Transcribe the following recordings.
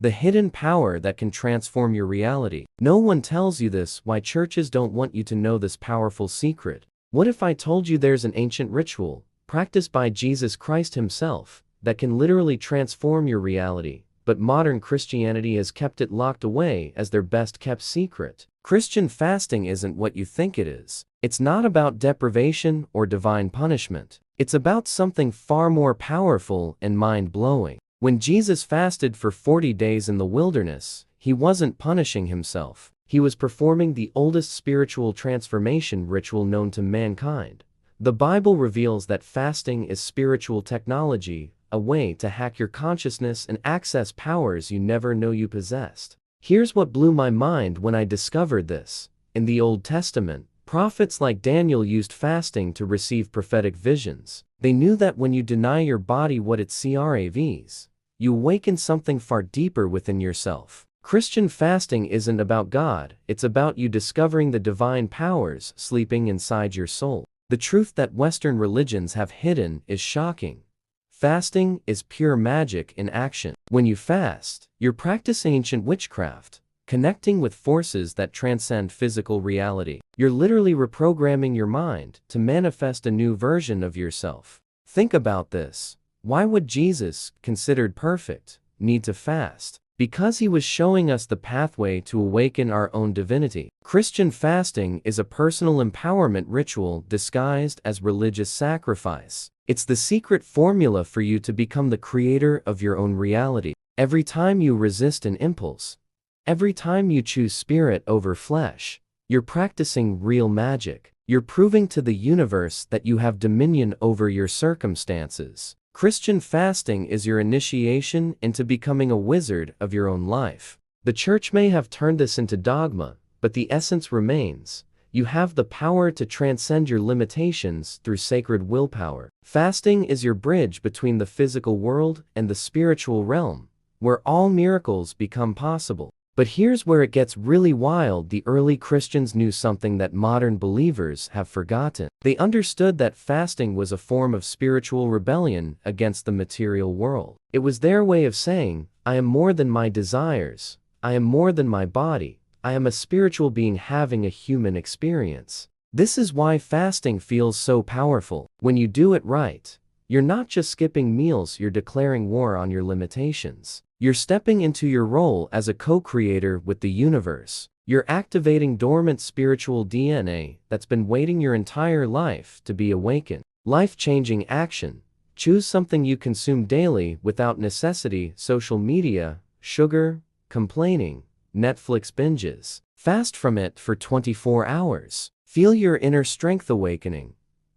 the hidden power that can transform your reality. No one tells you this, why churches don't want you to know this powerful secret. What if I told you there's an ancient ritual, practiced by Jesus Christ himself, that can literally transform your reality, but modern Christianity has kept it locked away as their best-kept secret? Christian fasting isn't what you think it is. It's not about deprivation or divine punishment. It's about something far more powerful and mind-blowing. When Jesus fasted for 40 days in the wilderness, he wasn't punishing himself. He was performing the oldest spiritual transformation ritual known to mankind. The Bible reveals that fasting is spiritual technology, a way to hack your consciousness and access powers you never knew you possessed. Here's what blew my mind when I discovered this. In the Old Testament, prophets like Daniel used fasting to receive prophetic visions. They knew that when you deny your body what it craves, you awaken something far deeper within yourself. Christian fasting isn't about God, it's about you discovering the divine powers sleeping inside your soul. The truth that Western religions have hidden is shocking. Fasting is pure magic in action. When you fast, you're practicing ancient witchcraft, connecting with forces that transcend physical reality. You're literally reprogramming your mind to manifest a new version of yourself. Think about this. Why would Jesus, considered perfect, need to fast? Because he was showing us the pathway to awaken our own divinity. Christian fasting is a personal empowerment ritual disguised as religious sacrifice. It's the secret formula for you to become the creator of your own reality. Every time you resist an impulse, every time you choose spirit over flesh, you're practicing real magic. You're proving to the universe that you have dominion over your circumstances. Christian fasting is your initiation into becoming a wizard of your own life. The church may have turned this into dogma, but the essence remains. You have the power to transcend your limitations through sacred willpower. Fasting is your bridge between the physical world and the spiritual realm, where all miracles become possible. But here's where it gets really wild. The early Christians knew something that modern believers have forgotten. They understood that fasting was a form of spiritual rebellion against the material world. It was their way of saying, I am more than my desires, I am more than my body, I am a spiritual being having a human experience. This is why fasting feels so powerful. When you do it right, you're not just skipping meals, you're declaring war on your limitations. You're stepping into your role as a co-creator with the universe. You're activating dormant spiritual DNA that's been waiting your entire life to be awakened. Life-changing action. Choose something you consume daily without necessity: social media, sugar, complaining, Netflix binges. Fast from it for 24 hours. Feel your inner strength awakening.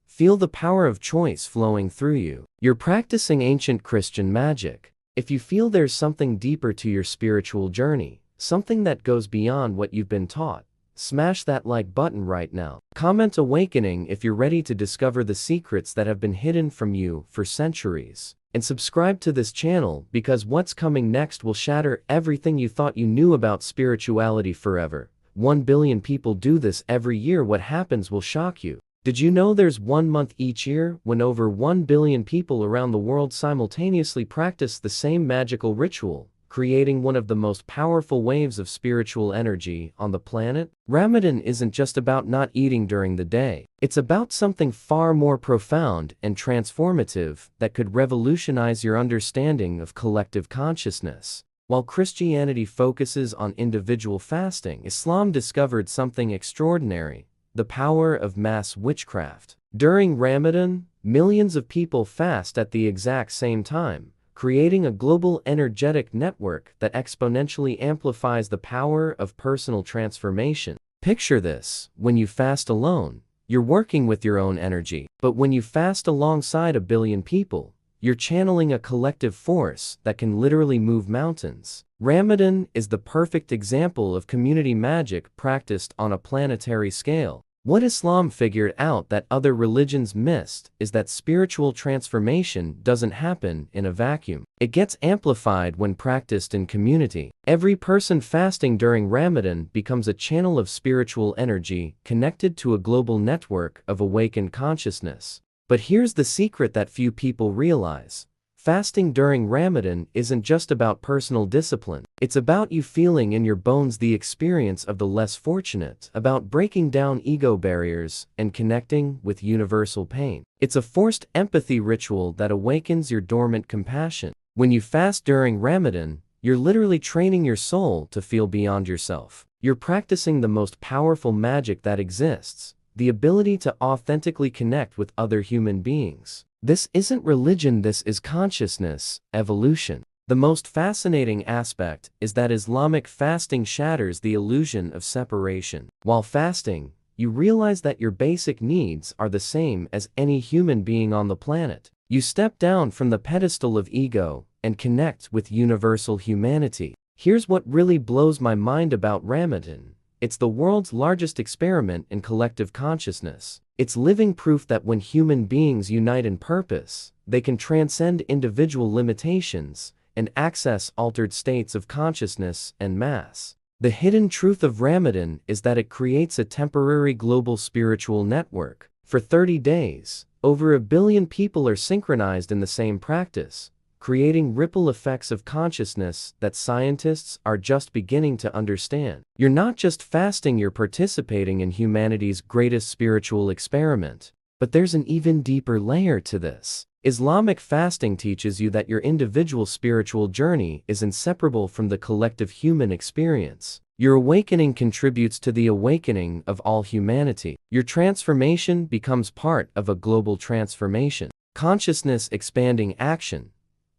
Feel the power of choice flowing through you. You're practicing ancient Christian magic. If you feel there's something deeper to your spiritual journey, something that goes beyond what you've been taught, smash that like button right now. Comment awakening if you're ready to discover the secrets that have been hidden from you for centuries. And subscribe to this channel, because what's coming next will shatter everything you thought you knew about spirituality forever. 1 billion people do this every year. What happens will shock you. Did you know there's 1 month each year when over 1 billion people around the world simultaneously practice the same magical ritual, creating one of the most powerful waves of spiritual energy on the planet? Ramadan isn't just about not eating during the day. It's about something far more profound and transformative that could revolutionize your understanding of collective consciousness. While Christianity focuses on individual fasting, Islam discovered something extraordinary: the power of mass witchcraft. During Ramadan, millions of people fast at the exact same time, creating a global energetic network that exponentially amplifies the power of personal transformation. Picture this: when you fast alone, you're working with your own energy. But when you fast alongside 1 billion people, you're channeling a collective force that can literally move mountains. Ramadan is the perfect example of community magic practiced on a planetary scale. What Islam figured out that other religions missed is that spiritual transformation doesn't happen in a vacuum. It gets amplified when practiced in community. Every person fasting during Ramadan becomes a channel of spiritual energy connected to a global network of awakened consciousness. But here's the secret that few people realize. Fasting during Ramadan isn't just about personal discipline. It's about you feeling in your bones the experience of the less fortunate, about breaking down ego barriers and connecting with universal pain. It's a forced empathy ritual that awakens your dormant compassion. When you fast during Ramadan, you're literally training your soul to feel beyond yourself. You're practicing the most powerful magic that exists, the ability to authentically connect with other human beings. This isn't religion, this is consciousness, evolution. The most fascinating aspect is that Islamic fasting shatters the illusion of separation. While fasting, you realize that your basic needs are the same as any human being on the planet. You step down from the pedestal of ego and connect with universal humanity. Here's what really blows my mind about Ramadan. It's the world's largest experiment in collective consciousness. It's living proof that when human beings unite in purpose, they can transcend individual limitations and access altered states of consciousness en masse. The hidden truth of Ramadan is that it creates a temporary global spiritual network. For 30 days, over 1 billion people are synchronized in the same practice, creating ripple effects of consciousness that scientists are just beginning to understand. You're not just fasting, you're participating in humanity's greatest spiritual experiment. But there's an even deeper layer to this. Islamic fasting teaches you that your individual spiritual journey is inseparable from the collective human experience. Your awakening contributes to the awakening of all humanity. Your transformation becomes part of a global transformation. Consciousness expanding action.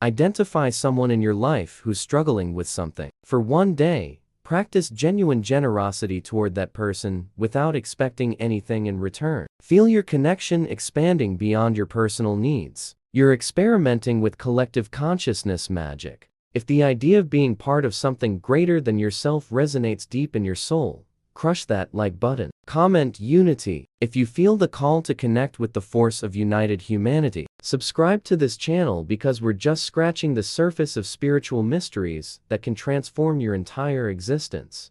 Identify someone in your life who's struggling with something. For one day, practice genuine generosity toward that person without expecting anything in return. Feel your connection expanding beyond your personal needs. You're experimenting with collective consciousness magic. If the idea of being part of something greater than yourself resonates deep in your soul, crush that like button. Comment unity if you feel the call to connect with the force of united humanity. Subscribe to this channel because we're just scratching the surface of spiritual mysteries that can transform your entire existence.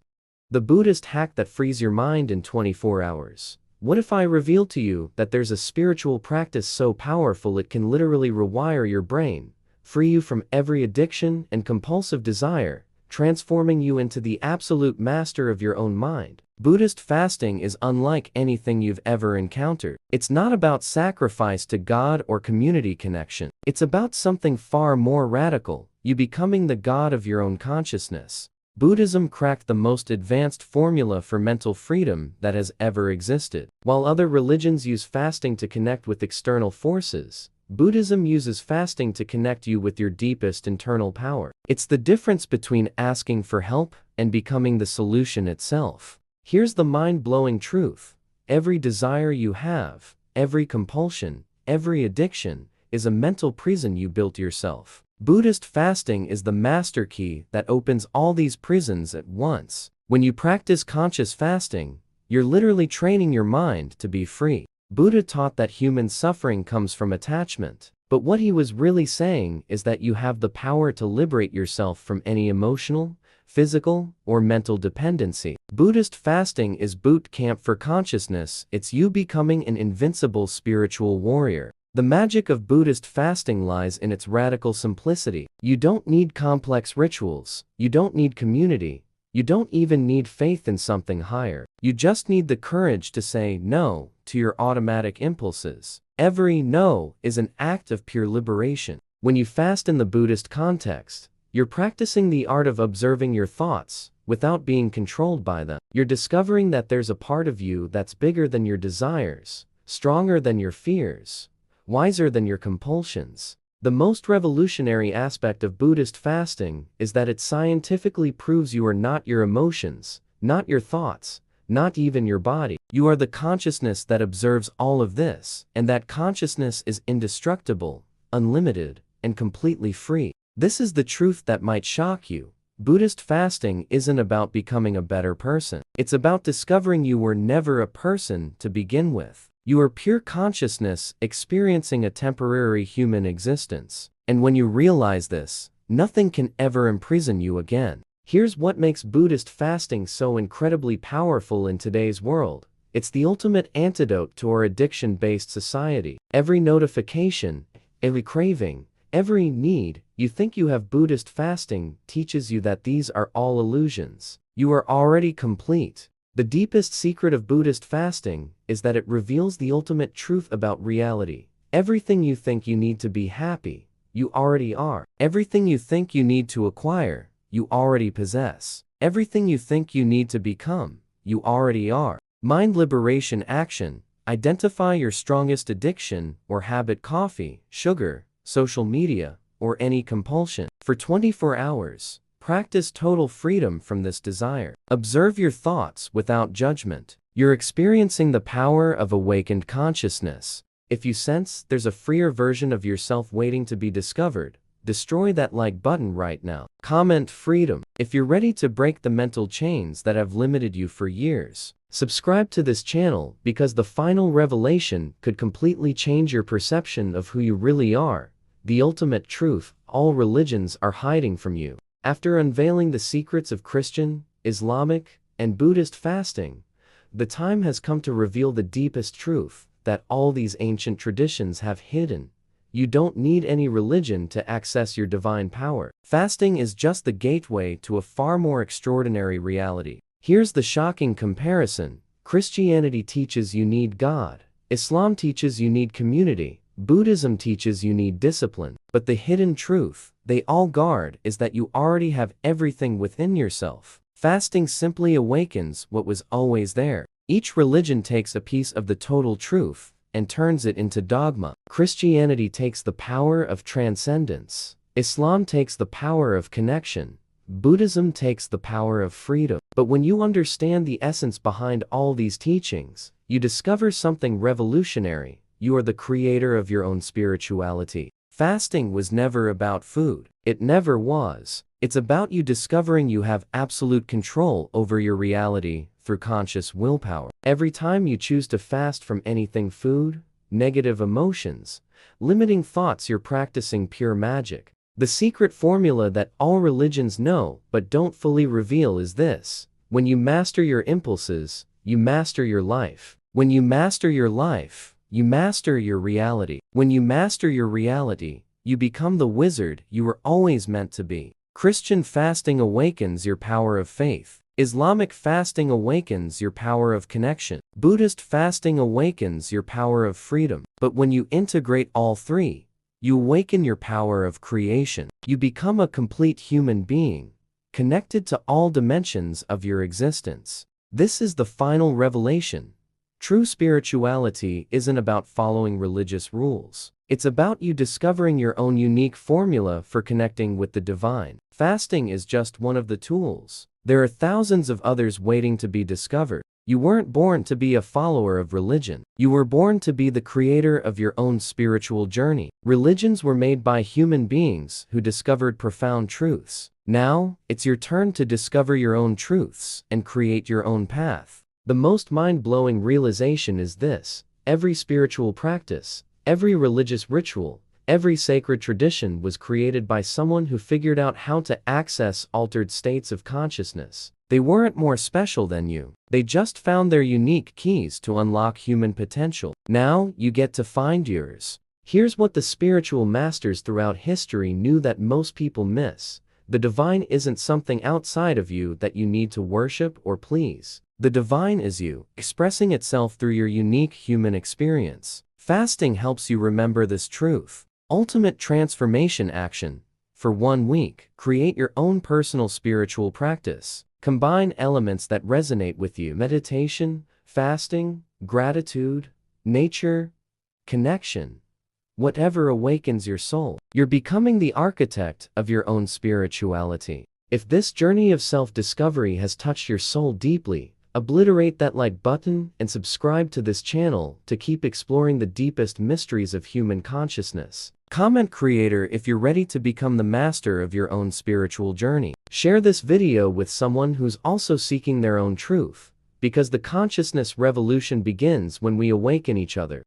The Buddhist hack that frees your mind in 24 hours. What if I reveal to you that there's a spiritual practice so powerful it can literally rewire your brain, free you from every addiction and compulsive desire, transforming you into the absolute master of your own mind? Buddhist fasting is unlike anything you've ever encountered. It's not about sacrifice to God or community connection. It's about something far more radical, you becoming the God of your own consciousness. Buddhism cracked the most advanced formula for mental freedom that has ever existed. While other religions use fasting to connect with external forces, Buddhism uses fasting to connect you with your deepest internal power. It's the difference between asking for help and becoming the solution itself. Here's the mind-blowing truth. Every desire you have, every compulsion, every addiction, is a mental prison you built yourself. Buddhist fasting is the master key that opens all these prisons at once. When you practice conscious fasting, you're literally training your mind to be free. Buddha taught that human suffering comes from attachment, but what he was really saying is that you have the power to liberate yourself from any emotional, physical, or mental dependency. Buddhist fasting is boot camp for consciousness. It's you becoming an invincible spiritual warrior. The magic of Buddhist fasting lies in its radical simplicity. You don't need complex rituals. You don't need community. You don't even need faith in something higher. You just need the courage to say no to your automatic impulses. Every no is an act of pure liberation. When you fast in the Buddhist context, you're practicing the art of observing your thoughts without being controlled by them. You're discovering that there's a part of you that's bigger than your desires, stronger than your fears, wiser than your compulsions. The most revolutionary aspect of Buddhist fasting is that it scientifically proves you are not your emotions, not your thoughts, not even your body. You are the consciousness that observes all of this, and that consciousness is indestructible, unlimited, and completely free. This is the truth that might shock you. Buddhist fasting isn't about becoming a better person. It's about discovering you were never a person to begin with. You are pure consciousness experiencing a temporary human existence. And when you realize this, nothing can ever imprison you again. Here's what makes Buddhist fasting so incredibly powerful in today's world. It's the ultimate antidote to our addiction-based society. Every notification, every craving, every need you think you have. Buddhist fasting teaches you that these are all illusions. You are already complete. The deepest secret of Buddhist fasting is that it reveals the ultimate truth about reality. Everything you think you need to be happy, you already are. Everything you think you need to acquire, you already possess. Everything you think you need to become, you already are. Mind liberation action. Identify your strongest addiction or habit: coffee, sugar, social media, or any compulsion. For 24 hours, practice total freedom from this desire. Observe your thoughts without judgment. You're experiencing the power of awakened consciousness. If you sense there's a freer version of yourself waiting to be discovered, destroy that like button right now. Comment freedom. If you're ready to break the mental chains that have limited you for years, subscribe to this channel because the final revelation could completely change your perception of who you really are, the ultimate truth all religions are hiding from you. After unveiling the secrets of Christian, Islamic, and Buddhist fasting, the time has come to reveal the deepest truth that all these ancient traditions have hidden. You don't need any religion to access your divine power. Fasting is just the gateway to a far more extraordinary reality. Here's the shocking comparison. Christianity teaches you need God. Islam teaches you need community. Buddhism teaches you need discipline. But the hidden truth they all guard is that you already have everything within yourself. Fasting simply awakens what was always there. Each religion takes a piece of the total truth and turns it into dogma. Christianity takes the power of transcendence. Islam takes the power of connection. Buddhism takes the power of freedom. But when you understand the essence behind all these teachings, you discover something revolutionary. You are the creator of your own spirituality. Fasting was never about food. It never was. It's about you discovering you have absolute control over your reality through conscious willpower. Every time you choose to fast from anything: food, negative emotions, limiting thoughts, you're practicing pure magic. The secret formula that all religions know but don't fully reveal is this: when you master your impulses, you master your life. When you master your life, you master your reality. When you master your reality, you become the wizard you were always meant to be. Christian fasting awakens your power of faith. Islamic fasting awakens your power of connection. Buddhist fasting awakens your power of freedom. But when you integrate all three, you awaken your power of creation. You become a complete human being, connected to all dimensions of your existence. This is the final revelation. True spirituality isn't about following religious rules. It's about you discovering your own unique formula for connecting with the divine. Fasting is just one of the tools. There are thousands of others waiting to be discovered. You weren't born to be a follower of religion. You were born to be the creator of your own spiritual journey. Religions were made by human beings who discovered profound truths. Now, it's your turn to discover your own truths and create your own path. The most mind-blowing realization is this: every spiritual practice, every religious ritual, every sacred tradition was created by someone who figured out how to access altered states of consciousness. They weren't more special than you. They just found their unique keys to unlock human potential. Now, you get to find yours. Here's what the spiritual masters throughout history knew that most people miss: the divine isn't something outside of you that you need to worship or please. The divine is you, expressing itself through your unique human experience. Fasting helps you remember this truth. Ultimate transformation action. For 1 week, create your own personal spiritual practice. Combine elements that resonate with you: meditation, fasting, gratitude, nature, connection. Whatever awakens your soul. You're becoming the architect of your own spirituality. If this journey of self-discovery has touched your soul deeply, obliterate that like button and subscribe to this channel to keep exploring the deepest mysteries of human consciousness. Comment creator if you're ready to become the master of your own spiritual journey. Share this video with someone who's also seeking their own truth, because the consciousness revolution begins when we awaken each other.